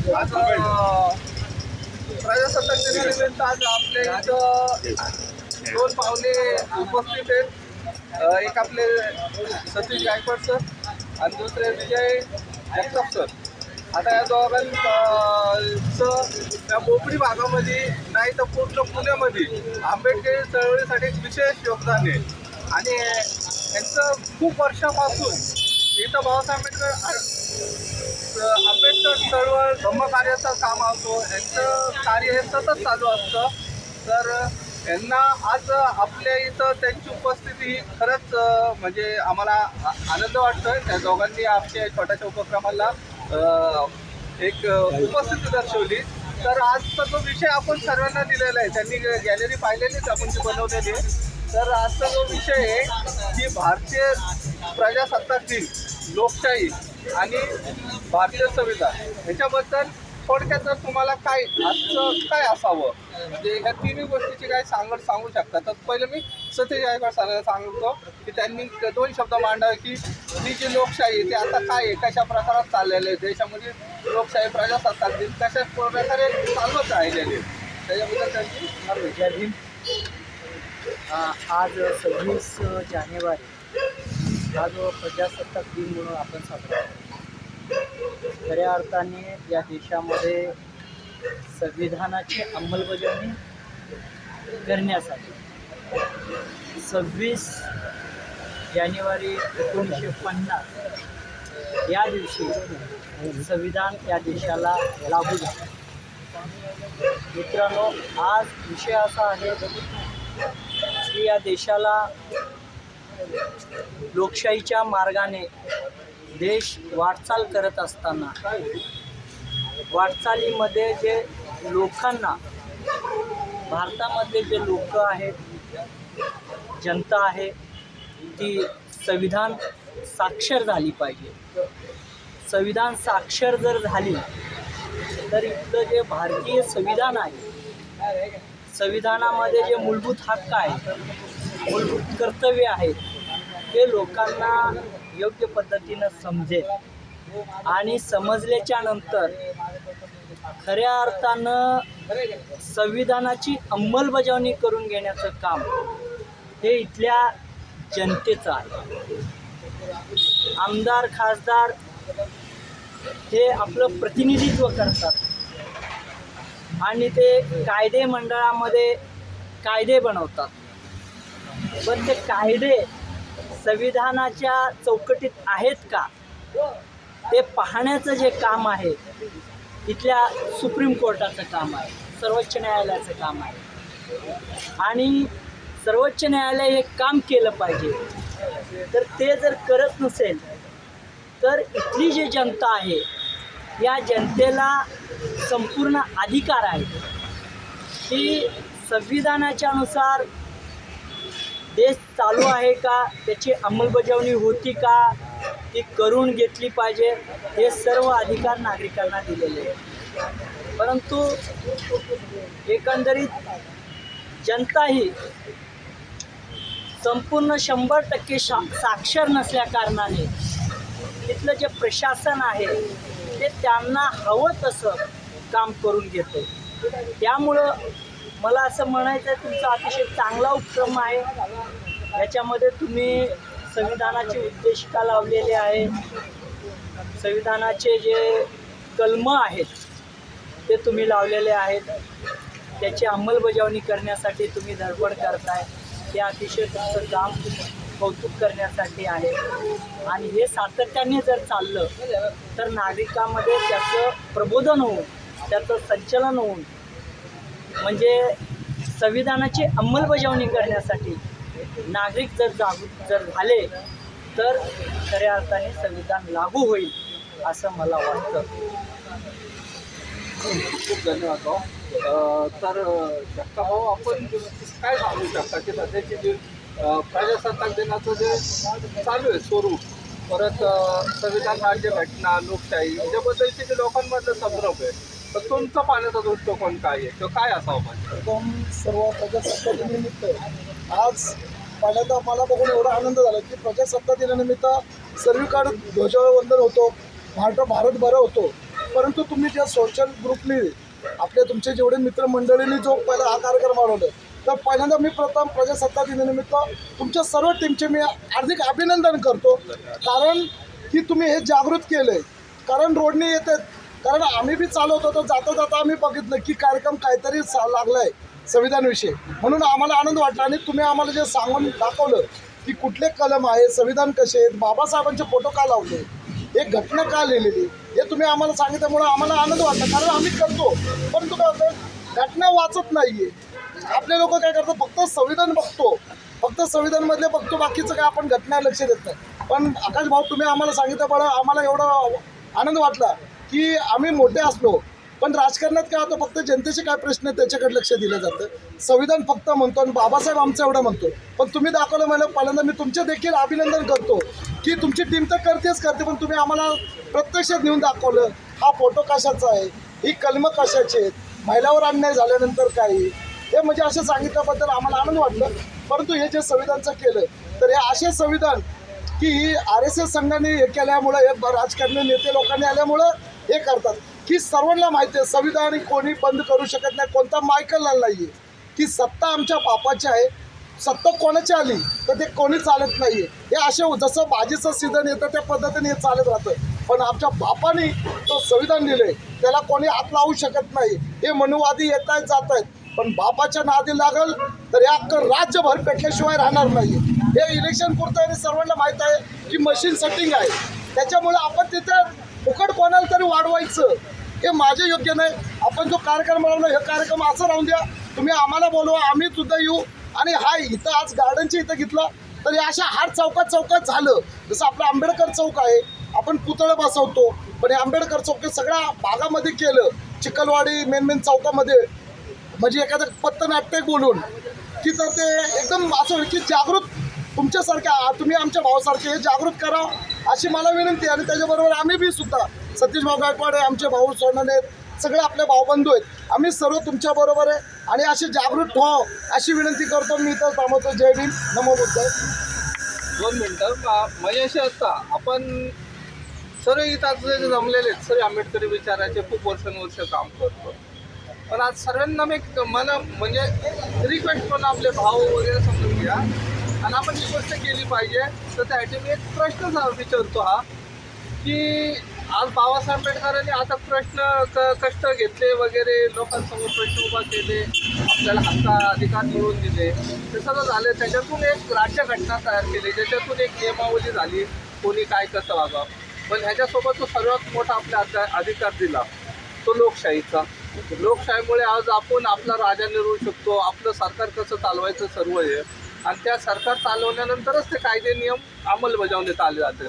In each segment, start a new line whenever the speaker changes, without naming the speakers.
आज प्रजासत्ताक दिनानिमित्त आज आपल्या इथं दोन पाहुणे उपस्थित आहेत। एक आपले सतीश गायकवाड सर आणि दुसरे विजय जगताप सर। आता या दोघांचं त्या बोपडी भागामध्ये नाही तर पूर्ण पुण्यामध्ये आंबेडकरी चळवळीसाठी एक विशेष योगदान आहे आणि यांचं खूप वर्षापासून इथं बाबासाहेब आंबेडकर चळवळ धम्मकार्याचं काम असतो, यांचं कार्य हे सतत चालू असतं। तर यांना आज आपल्या इथं त्यांची उपस्थिती ही खरंच म्हणजे आम्हाला आनंद वाटतोय। त्या दोघांनी आमच्या छोट्याशा उपक्रमाला एक उपस्थिती दर्शवली। तर आजचा जो विषय आपण सर्वांना दिलेला आहे, त्यांनी गॅलरी पाहिलेलीच आपण ती बनवलेली आहे। तर आजचा जो विषय आहे की भारतीय प्रजासत्ताक दिन, लोकशाही आणि भारतीय संविधान ह्याच्याबद्दल थोडक्यात जर तुम्हाला काय आजचं काय असावं म्हणजे ह्या तिन्ही गोष्टीची काय सांगू शकता। तर पहिलं मी सतीश गायकवाड सरांना सांगतो की त्यांनी दोन शब्द मांडावे की ही जी लोकशाही आहे ती आता काय आहे, कशा प्रकारात चाललेलं आहे, देशामध्ये लोकशाही प्रजासत्ताक दिन कशा प्रकारे चालवत राहिलेले, त्याच्याबद्दल त्यांची
जय भीम। आज 26 जानेवारी हा जो प्रजासत्ताक दिन म्हणून आपण साजरा करतो, खऱ्या अर्थाने या देशामध्ये संविधानाची अंमलबजावणी करण्यासाठी 26 जानेवारी 1950 या दिवशी संविधान या देशाला लागू झालं। मित्रांनो, आज विषय असा आहे की या देशाला लोकशाहीच्या मार्गाने देश वाटचाल करत असताना वाटचालीमध्ये जे लोकांना, भारतामध्ये जे लोक आहेत, जनता आहे, ती संविधान साक्षर झाली पाहिजे। संविधान साक्षर जर झाली तर इथलं जे भारतीय संविधान आहे, संविधानामध्ये जे मूलभूत हक्क आहेत, मूलभूत कर्तव्य आहेत, ते लोकांना योग्य पद्धतीनं समजेल आणि समजल्याच्या नंतर खऱ्या अर्थानं संविधानाची अंमलबजावणी करून घेण्याचं काम हे इथल्या जनतेचं आहे। आमदार, खासदार हे आपलं प्रतिनिधित्व करतात आणि ते कायदे मंडळामध्ये कायदे बनवतात, पण ते कायदे संविधानाच्या चौकटीत आहेत का ते पाहण्याचं जे काम आहे इथल्या सुप्रीम कोर्टाचं काम आहे, सर्वोच्च न्यायालयाचं काम आहे। आणि सर्वोच्च न्यायालय हे काम केलं पाहिजे, तर ते जर करत नसेल तर इथली जी जनता आहे या जनतेला संपूर्ण अधिकार आहे की संविधानाच्या अनुसार देश चालू आहे का, त्याची अंमलबजावणी होती का, ती करून घेतली पाहिजे, हे सर्व अधिकार नागरिकांना दिलेले आहेत। परंतु एकंदरीत जनता ही संपूर्ण 100% साक्षर नसल्या कारणाने तिथलं जे प्रशासन आहे ते त्यांना हवं तसं काम करून घेते। त्यामुळं मला असं म्हणायचं आहे, तुमचा अतिशय चांगला उपक्रम आहे, याच्यामध्ये तुम्ही संविधानाची उद्देशिका लावलेली आहे, संविधानाचे जे कलमं आहेत ते तुम्ही लावलेले आहेत, त्याची अंमलबजावणी करण्यासाठी तुम्ही धडपड करताय, ते अतिशय तुमचं काम कौतुक करण्यासाठी आहे। आणि हे सातत्याने जर चाललं तर नागरिकांमध्ये त्याचं प्रबोधन होऊन, त्याचं संचलन होऊन, म्हणजे संविधानाची अंमलबजावणी करण्यासाठी नागरिक जर जागरूक जर झाले तर खऱ्या अर्थाने संविधान लागू होईल असं मला वाटतं।
खूप धन्यवाद भाऊ। तर जगताप भाऊ, आपण काय सांगू शकता की सध्याची जी प्रजासत्ताक दिनाचं जे चालू आहे स्वरूप, परत संविधान, राज्यघटना, लोकशाही याच्याबद्दलचे जे लोकांमधलं संभ्रम आहे, तर तुमचा पाहण्याचा दृष्टिकोन काय आहे किंवा काय असावं पाहिजे?
एकदम सर्व प्रजासत्ताक दिनानिमित्त आज पहिल्यांदा मला बघून एवढा आनंद झाला की प्रजासत्ताक दिनानिमित्त सर्वीकडे ध्वजवंदन होतो, भारतभर होतो, परंतु तुम्ही ज्या सोशल ग्रुपनी आपले तुमचे जेवढे मित्रमंडळींनी जो पहिला हा कार्यक्रम वाढवला, तर पहिल्यांदा मी प्रथम प्रजासत्ताक दिनानिमित्त तुमच्या सर्व टीमचे मी हार्दिक अभिनंदन करतो, कारण की तुम्ही हे जागृत केलं. कारण रोडनी येतात, कारण आम्ही बी चालवतो तर जाता जाता आम्ही बघितलं की कार्यक्रम काहीतरी लागला आहे संविधानविषयी, म्हणून आम्हाला आनंद वाटला. आणि तुम्ही आम्हाला जे सांगून दाखवलं की कुठले कलम आहे, संविधान कसे आहेत, बाबासाहेबांचे फोटो का लावले, एक घटना का लिहिलेली, हे तुम्ही आम्हाला सांगितल्यामुळं आम्हाला आनंद वाटला. कारण आम्ही करतो, परंतु काय होतं, घटना वाचत नाही आहे. आपले लोक काय करतात, फक्त संविधान बघतो, फक्त संविधानमधले बघतो, बाकीचं काय आपण घटना लक्ष देत नाही. पण आकाश भाऊ, तुम्ही आम्हाला सांगितलं बरं, आम्हाला एवढा आनंद वाटला की आम्ही मोठे असलो, पण राजकारणात काय होतं, फक्त जनतेचे काय प्रश्न आहेत त्याच्याकडे लक्ष दिलं जातं. संविधान फक्त म्हणतो आणि बाबासाहेब आमचं एवढं म्हणतो, पण तुम्ही दाखवलं. मला पहिल्यांदा मी तुमचे देखील अभिनंदन करतो की तुमची टीम तर करतेच करते, पण तुम्ही आम्हाला प्रत्यक्षात नेऊन दाखवलं हा फोटो कशाचा आहे, ही कलमं कशाची आहेत, महिलावर अन्याय झाल्यानंतर काही, हे म्हणजे असं सांगितल्याबद्दल आम्हाला आनंद वाटलं. परंतु हे जे संविधानचं केलं, तर हे असे संविधान की RSS संघाने हे केल्यामुळं, हे राजकारणी नेते लोकांनी आल्यामुळं हे करतात की सर्वांना माहिती आहे संविधान कोणी बंद करू शकत नाही, कोणता मायकल नाही आहे, की सत्ता आमच्या बापाची आहे, सत्ता कोणाची आली तर ते कोणी चालत नाही आहे. हे असे जसं भाजीचं सीझन येतं त्या पद्धतीने हे चालत राहतं, पण आमच्या बापाने तो संविधान दिले त्याला कोणी हात लावू शकत नाही. हे मनुवादी येत आहेत जात आहेत, पण बापाच्या नादी लागल तर हे अख्खं राज्यभर पेटल्याशिवाय राहणार नाही. हे इलेक्शन पुरतं आणि सर्वांना माहीत आहे की मशीन सेटिंग आहे, त्याच्यामुळे आपण तिथे फुकट कोणाला तरी वाढवायचं हे माझे योग्य नाही. आपण जो कार्यक्रम बनवला, हे कार्यक्रम असं राहून द्या, तुम्ही आम्हाला बोलवा, आम्ही सुद्धा येऊ. आणि हा इथं आज गार्डनच्या इथं घेतला तर हे अशा हार चौकात झालं. जसं आपलं आंबेडकर चौक आहे, आपण पुतळं बसवतो, पण हे आंबेडकर चौक सगळ्या भागामध्ये केलं. चिखलवाडी मेन चौकामध्ये म्हणजे एखादं पथनाट्य बोलून की तर ते एकदम असं की जागृत तुमच्यासारख्या, तुम्ही आमच्या भावासारखे हे जागृत करा अशी मला विनंती आहे. आणि त्याच्याबरोबर आम्ही बी सुद्धा सतीश भाऊ गायकवाड आहे, आमचे भाऊ सोनाने, सगळे आपले भाऊबंधू आहेत, आम्ही सर्व तुमच्याबरोबर आहे आणि असे जागृत व्हावं अशी विनंती करतो. मी इथं थांबवतो. जय भीम, नमो बुद्धाय.
2 मिनटं. महेश, आता आपण सर्व इथं जे जमलेले आहेत, सर्व आंबेडकरी विचाराचे खूप वर्षानुवर्ष काम करतो, पण आज सर्वांना मी मला म्हणजे रिक्वेस्ट करून आपले भाऊ वगैरे समजून घ्या आणि आपण ही गोष्ट केली पाहिजे. तर त्यासाठी मी एक प्रश्न विचारतो हा, की आज बाबासाहेब आंबेडकरांनी आता कष्ट घेतले वगैरे, लोकांसमोर प्रश्न उभा केले, आपल्याला हक्क अधिकार मिळवून दिले, ते सगळं झालं. त्याच्यातून एक राज्यघटना तयार केली, ज्याच्यातून एक नियमावली झाली कोणी काय कसं वागावं. पण ह्याच्यासोबत तो सर्वात मोठा आपल्या अधिकार दिला तो लोकशाहीचा. लोकशाहीमुळे आज आपण आपला राजा निवडू शकतो, आपलं सरकार कसं चालवायचं सर्व आहे, आणि त्या सरकार चालवल्यानंतरच ते कायदे नियम अंमलबजावणीत आले जाते.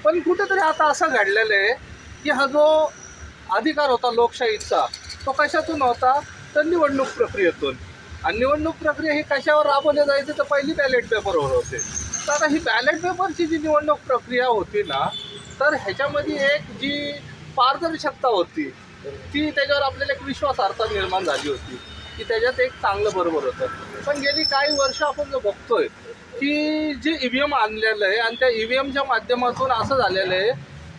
पण कुठेतरी आता असं घडलेलं आहे की हा जो अधिकार होता लोकशाहीचा तो कशातून होता, तर निवडणूक प्रक्रियेतून. आणि निवडणूक प्रक्रिया ही कशावर राबवली जायची, तर पहिली बॅलेट पेपरवर होते. तर आता ही बॅलेट पेपरची जी निवडणूक प्रक्रिया होती ना, तर ह्याच्यामध्ये एक जी पारदर्शकता होती ती, त्याच्यावर आपल्याला एक विश्वासार्हता निर्माण झाली होती की त्याच्यात एक चांगलं बरोबर होतं. पण गेली काही वर्ष आपण जो बघतोय की जे EVM आणलेलं आहे आणि त्या EVMच्या माध्यमातून असं झालेलं आहे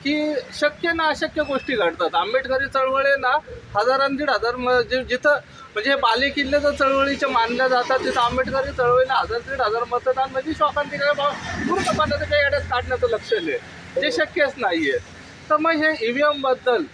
की शक्य ना अशक्य गोष्टी घडतात. आंबेडकरी चळवळी ना 1000-1500 जिथं म्हणजे बालेकिल्ले जर चळवळीच्या मानल्या जातात, तिथं आंबेडकरी चळवळीला 1000-1500 मतदान म्हणजे शोकांतिका पूर्णपणे काही याड्यात काढण्याचं लक्ष आहे, जे शक्यच नाही आहे. तर मग हे EVMबद्दल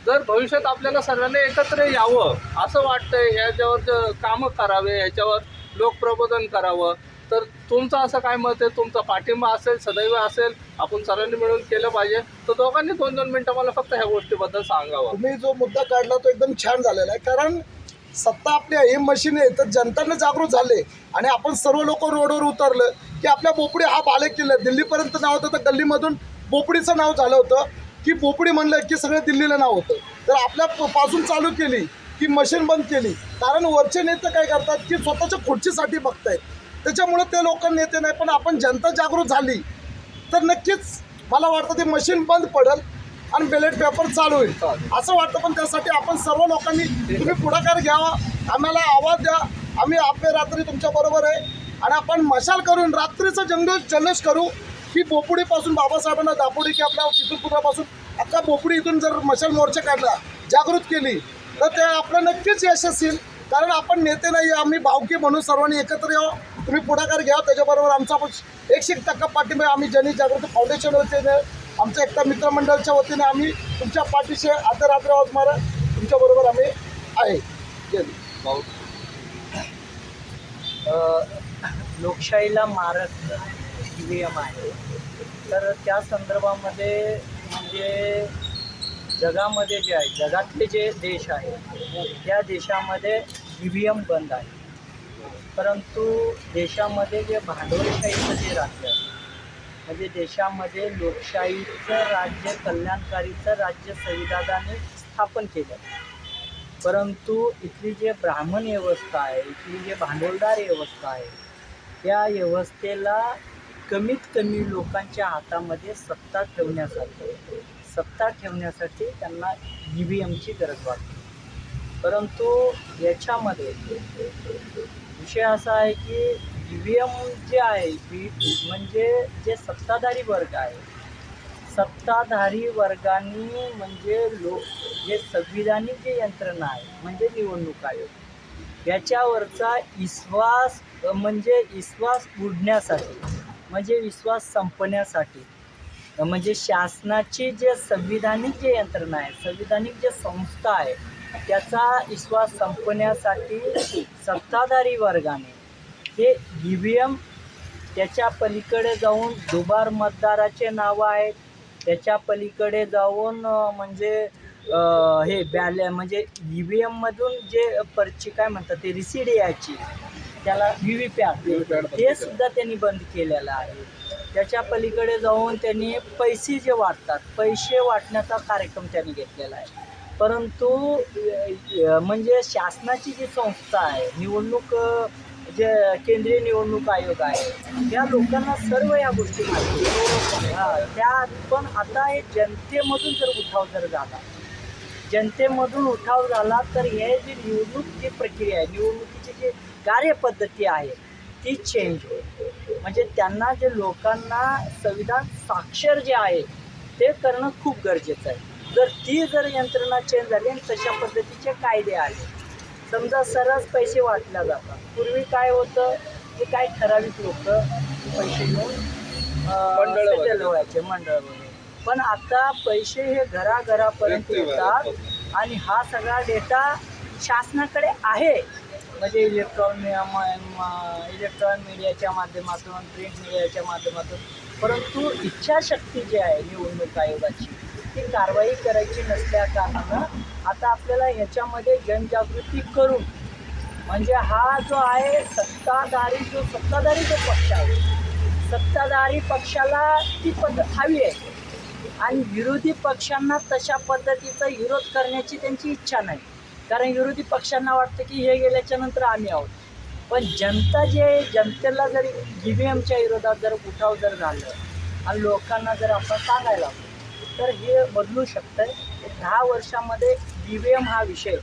जर भविष्यात आपल्याला सर्वांना एकत्र यावं असं वाटतंय, ह्याच्यावर कामं करावे, ह्याच्यावर लोकप्रबोधन करावं, तर तुमचं असं काय मत आहे, तुमचा पाठिंबा असेल, सदैव असेल, आपण सर्वांनी मिळून केलं पाहिजे. तर दोघांनी 2-2 मिनटं मला फक्त ह्या गोष्टीबद्दल सांगावं.
तुम्ही जो मुद्दा काढला तो एकदम छान झालेला आहे, कारण सत्ता आपली हे मशीन आहे, तर जनताने जागृत झाले आणि आपण सर्व लोक रोडवर उतरलं की आपल्या बोपडी हा बालेकिल्ला, दिल्लीपर्यंत नाव होतं तर गल्लीमधून बोपडीचं नाव झालं होतं की बोपडी म्हणलं की सगळे दिल्लीला नाव होतं. तर आपल्या पासून चालू केली की मशीन बंद केली, कारण वरचे नेते काय करतात की स्वतःच्या खुर्चीसाठी बघतायत, त्याच्यामुळे ते लोक नेते नाही. पण आपण जनता जागृत झाली तर नक्कीच मला वाटतं ते मशीन बंद पडेल आणि बॅलेट पेपर चालू होईल असं वाटतं. पण त्यासाठी आपण सर्व लोकांनी तुम्ही पुढाकार घ्यावा, आम्हाला आवाज द्या, आम्ही आपल्या रात्री तुमच्याबरोबर आहे आणि आपण मशाल करून रात्रीचं जल्लोष करू की बोपुडीपासून बाबासाहेबांना दापोडी की आपल्या तिथून पुत्रापासून अख्खा बोपुडी इथून जर मशाल मोर्चा काढला, जागृत केली तर ते आपलं नक्कीच यशस्वी येईल. कारण आपण नेते नाही, आम्ही भावकी म्हणून सर्वांनी एकत्र यावं. तुम्ही पुढाकार घ्या, त्याच्याबरोबर आमचा पण 100% पाठिंबा. आम्ही जनजागृती फाउंडेशन वतीने, आमच्या एकता मित्रमंडळाच्या वतीने आम्ही तुमच्या पाठीशी आदराद्र आहोत. मारा तुमच्याबरोबर आम्ही आहे. जय
भाऊ
लोकशाहीला मारक EVM आहे. तर त्या संदर्भामध्ये म्हणजे जगामध्ये जे आहे, जगातले जे देश आहेत त्या देशामध्ये EVM बंद आहे. परंतु देशामध्ये जे भांडवलशाहीचं जे राज्य आहे, म्हणजे देशामध्ये लोकशाहीचं राज्य, कल्याणकारीचं राज्य संविधानाने स्थापन केलं. परंतु इथली जे ब्राह्मण व्यवस्था आहे, इथली जे भांडवलदार व्यवस्था आहे, त्या व्यवस्थेला कमीत कमी लोकांच्या हातामध्ये सत्ता ठेवण्यासाठी त्यांना EVMची गरज वाटते. परंतु याच्यामध्ये विषय असा आहे की EVM जे आहे म्हणजे जे सत्ताधारी वर्ग आहे, सत्ताधारी वर्गांनी म्हणजे जे संविधानिक जे यंत्रणा आहे म्हणजे निवडणूक आयोग, याच्यावरचा विश्वास उडण्यासाठी, म्हणजे विश्वास संपण्यासाठी, म्हणजे शासनाची जे संविधानिक जे यंत्रणा आहे, संविधानिक जे संस्था आहे, त्याचा विश्वास संपण्यासाठी सत्ताधारी वर्गाने हे EVM, त्याच्या पलीकडे जाऊन दुबार मतदाराचे नावं आहेत, त्याच्या पलीकडे जाऊन म्हणजे हे म्हणजे EVMमधून जे पर्ची काय म्हणतात ते रिसीड यायची, त्याला VVPAT ते सुद्धा त्यांनी बंद केलेलं आहे. त्याच्या पलीकडे जाऊन त्यांनी पैसे जे वाटतात, पैसे वाटण्याचा कार्यक्रम त्यांनी घेतलेला आहे. परंतु म्हणजे शासनाची जी संस्था आहे, निवडणूक जे केंद्रीय निवडणूक आयोग आहे, त्या लोकांना सर्व या गोष्टी माहिती. त्या पण आता हे जनतेमधून जर उठाव झाला तर हे जी निवडणूक जी प्रक्रिया आहे, निवडणुकीची जी कार्यपद्धती आहे ती चेंज होईल. म्हणजे त्यांना जे लोकांना संविधान साक्षर जे आहे ते करणं खूप गरजेचं आहे. जर यंत्रणा चेंज झाली आणि तशा पद्धतीचे कायदे आले, समजा सरस पैसे वाटल्या जातात. पूर्वी काय होतं की काही ठराविक लोक पैसे घेऊन चालवायचे मंडळ वगैरे, पण आता पैसे हे घराघरापर्यंत येतात आणि हा सगळा डेटा शासनाकडे आहे. म्हणजे इलेक्ट्रॉनिक मीडियाच्या माध्यमातून, प्रिंट मीडियाच्या माध्यमातून. परंतु इच्छाशक्ती जी आहे निवडणूक आयोगाची, ती कारवाई करायची नसल्या कारणानं आता आपल्याला ह्याच्यामध्ये जनजागृती करून, म्हणजे हा जो आहे सत्ताधारी जो पक्ष आहे, सत्ताधारी पक्षाला ती पद्धत हवी आहे आणि विरोधी पक्षांना तशा पद्धतीचा विरोध करण्याची त्यांची इच्छा नाही. कारण विरोधी पक्षांना वाटतं की हे गेल्याच्या नंतर आम्ही आहोत. पण जनतेला जर EVMच्या विरोधात जर उठाव जर झालं आणि लोकांना जर आपण सांगायला लागलो तर हे बदलू शकतं. 10 वर्षामध्ये EVM हा विषय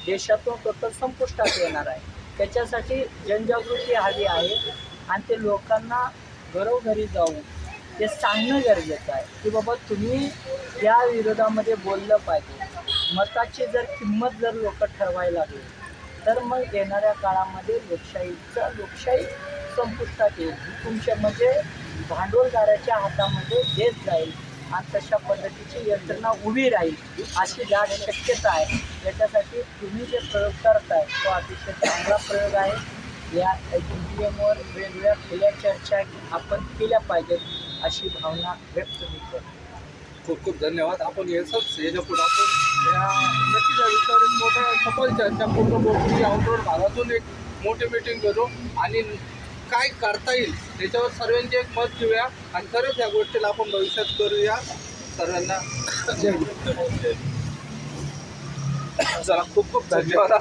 देशातून टोटल संपुष्टात येणार आहे. त्याच्यासाठी जनजागृती हवी आहे आणि ते लोकांना घरोघरी जाऊन ते सांगणं गरजेचं आहे की बाबा तुम्ही या विरोधामध्ये बोललं पाहिजे. मताची जर किंमत जर लोक ठरवायला लागली तर मग येणाऱ्या काळामध्ये लोकशाही संपुष्टात येईल. तुमच्या म्हणजे भांडवलदाराच्या हातामध्ये देत जाईल आणि तशा पद्धतीची यंत्रणा उभी राहील अशी दाट शक्यता आहे. याच्यासाठी तुम्ही जे प्रयोग करताय तो अतिशय चांगला प्रयोग आहे. या EVMवर वेगवेगळ्या खुल्या चर्चा आपण केल्या पाहिजेत अशी भावना व्यक्त मी करतो.
खूप खूप धन्यवाद. आपण याच्या पुढे आपण नक्कीच विषयावर एक मोठा सफल चर्चा पूर्ण बोलून आउटरोड भागातून एक मोठी मीटिंग करू आणि काय करता येईल त्याच्यावर सर्वांचे एक मत घेऊया आणि खरंच या गोष्टीला आपण भविष्यात करूया. सर्वांना चला खूप खूप धन्यवाद.